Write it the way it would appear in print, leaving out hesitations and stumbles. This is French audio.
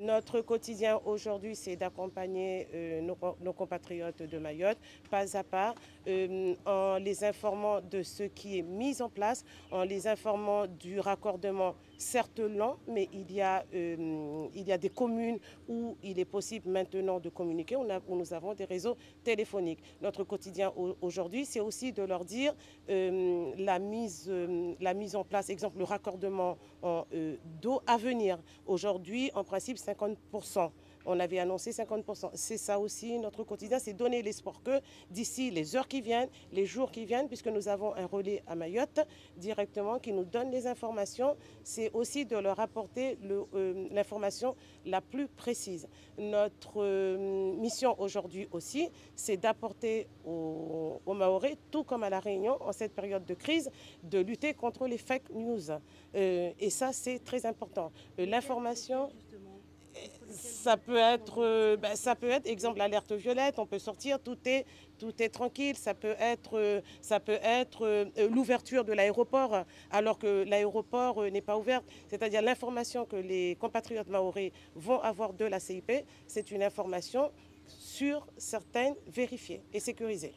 Notre quotidien aujourd'hui, c'est d'accompagner nos compatriotes de Mayotte, pas à pas, en les informant de ce qui est mis en place, en les informant du raccordement, certes lent, mais il y a des communes où il est possible maintenant de communiquer, où nous avons des réseaux téléphoniques. Notre quotidien aujourd'hui, c'est aussi de leur dire la mise en place, exemple le raccordement d'eau à venir. Aujourd'hui, en principe, 50%. On avait annoncé 50%. C'est ça aussi notre quotidien, c'est donner l'espoir que d'ici les heures qui viennent, les jours qui viennent, puisque nous avons un relais à Mayotte directement qui nous donne les informations, c'est aussi de leur apporter l'information la plus précise. Notre mission aujourd'hui aussi, c'est d'apporter aux Mahorais, tout comme à La Réunion, en cette période de crise, de lutter contre les fake news. Et ça, c'est très important. L'information... Ça peut être, exemple, l'alerte violette, on peut sortir, tout est tranquille. Ça peut être l'ouverture de l'aéroport alors que l'aéroport n'est pas ouvert. C'est-à-dire l'information que les compatriotes mahorais vont avoir de la CIP, c'est une information sûre, certaine, vérifiée et sécurisée.